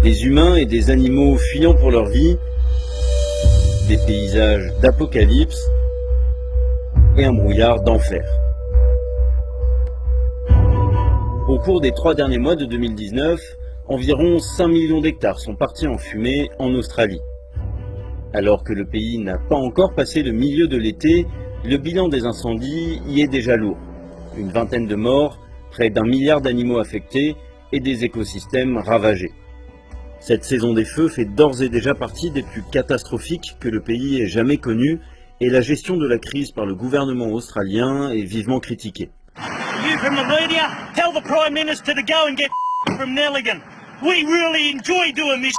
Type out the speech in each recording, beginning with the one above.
des humains et des animaux fuyant pour leur vie, des paysages d'apocalypse et un brouillard d'enfer. Au cours des 3 derniers mois de 2019, environ 5 millions d'hectares sont partis en fumée en Australie. Alors que le pays n'a pas encore passé le milieu de l'été, le bilan des incendies y est déjà lourd. Une vingtaine de morts, près d'1 milliard d'animaux affectés et des écosystèmes ravagés. Cette saison des feux fait d'ores et déjà partie des plus catastrophiques que le pays ait jamais connues et la gestion de la crise par le gouvernement australien est vivement critiquée. You from the media, tell the Prime Minister to go and get from Nelligan. We really enjoy doing this.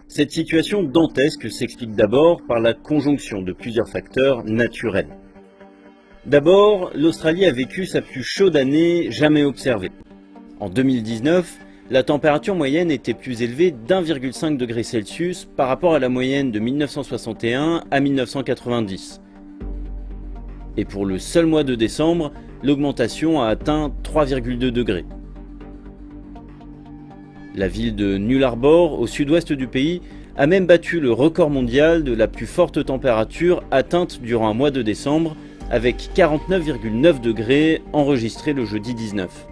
Cette situation dantesque s'explique d'abord par la conjonction de plusieurs facteurs naturels. D'abord, l'Australie a vécu sa plus chaude année jamais observée. En 2019, la température moyenne était plus élevée d'1,5 degré Celsius par rapport à la moyenne de 1961 à 1990. Et pour le seul mois de décembre, l'augmentation a atteint 3,2 degrés. La ville de Nullarbor, au sud-ouest du pays, a même battu le record mondial de la plus forte température atteinte durant un mois de décembre, avec 49,9 degrés enregistrés le jeudi 19.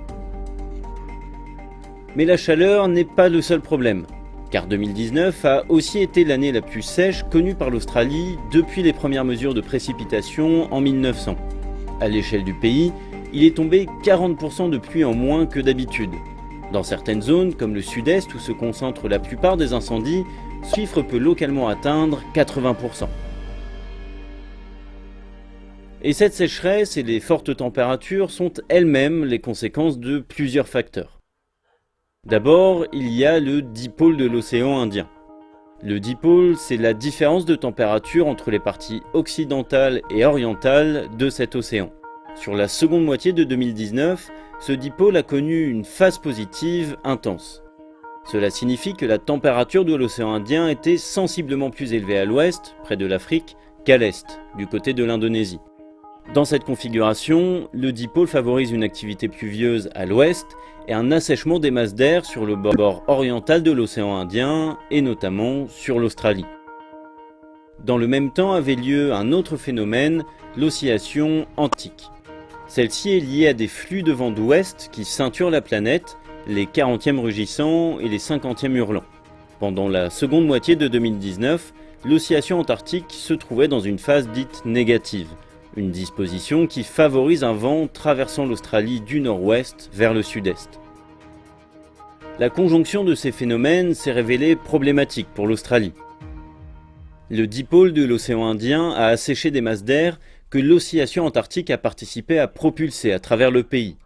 Mais la chaleur n'est pas le seul problème, car 2019 a aussi été l'année la plus sèche connue par l'Australie depuis les premières mesures de précipitation en 1900. À l'échelle du pays, il est tombé 40% de pluie en moins que d'habitude. Dans certaines zones, comme le sud-est où se concentrent la plupart des incendies, ce chiffre peut localement atteindre 80%. Et cette sécheresse et les fortes températures sont elles-mêmes les conséquences de plusieurs facteurs. D'abord, il y a le dipôle de l'océan Indien. Le dipôle, c'est la différence de température entre les parties occidentales et orientales de cet océan. Sur la seconde moitié de 2019, ce dipôle a connu une phase positive intense. Cela signifie que la température de l'océan Indien était sensiblement plus élevée à l'ouest, près de l'Afrique, qu'à l'est, du côté de l'Indonésie. Dans cette configuration, le dipôle favorise une activité pluvieuse à l'ouest et un assèchement des masses d'air sur le bord oriental de l'océan Indien et notamment sur l'Australie. Dans le même temps avait lieu un autre phénomène, l'oscillation antique. Celle-ci est liée à des flux de vent d'ouest qui ceinturent la planète, les 40e rugissants et les 50e hurlants. Pendant la seconde moitié de 2019, l'oscillation antarctique se trouvait dans une phase dite négative, une disposition qui favorise un vent traversant l'Australie du nord-ouest vers le sud-est. La conjonction de ces phénomènes s'est révélée problématique pour l'Australie. Le dipôle de l'océan Indien a asséché des masses d'air que l'oscillation antarctique a participé à propulser à travers le pays.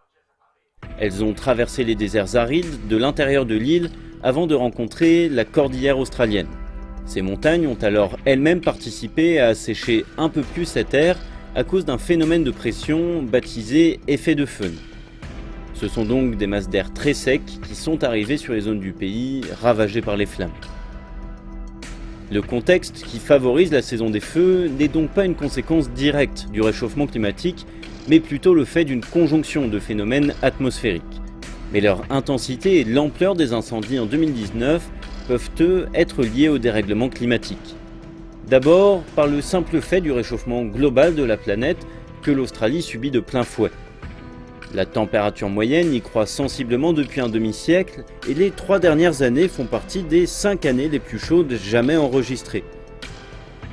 Elles ont traversé les déserts arides de l'intérieur de l'île avant de rencontrer la cordillère australienne. Ces montagnes ont alors elles-mêmes participé à assécher un peu plus cet air à cause d'un phénomène de pression baptisé effet de Föhn. Ce sont donc des masses d'air très secs qui sont arrivées sur les zones du pays ravagées par les flammes. Le contexte qui favorise la saison des feux n'est donc pas une conséquence directe du réchauffement climatique, mais plutôt le fait d'une conjonction de phénomènes atmosphériques. Mais leur intensité et l'ampleur des incendies en 2019 peuvent eux être liés au dérèglement climatique. D'abord par le simple fait du réchauffement global de la planète que l'Australie subit de plein fouet. La température moyenne y croît sensiblement depuis un demi-siècle et les 3 dernières années font partie des 5 années les plus chaudes jamais enregistrées.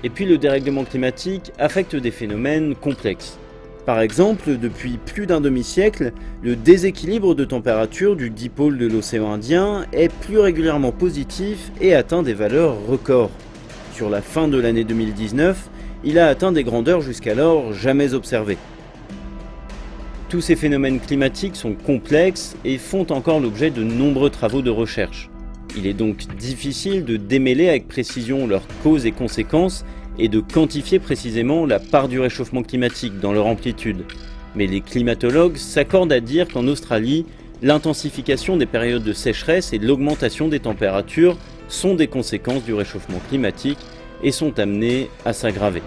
Et puis le dérèglement climatique affecte des phénomènes complexes. Par exemple, depuis plus d'un demi-siècle, le déséquilibre de température du dipôle de l'océan Indien est plus régulièrement positif et atteint des valeurs records. Sur la fin de l'année 2019, il a atteint des grandeurs jusqu'alors jamais observées. Tous ces phénomènes climatiques sont complexes et font encore l'objet de nombreux travaux de recherche. Il est donc difficile de démêler avec précision leurs causes et conséquences et de quantifier précisément la part du réchauffement climatique dans leur amplitude. Mais les climatologues s'accordent à dire qu'en Australie, l'intensification des périodes de sécheresse et l'augmentation des températures sont des conséquences du réchauffement climatique et sont amenées à s'aggraver.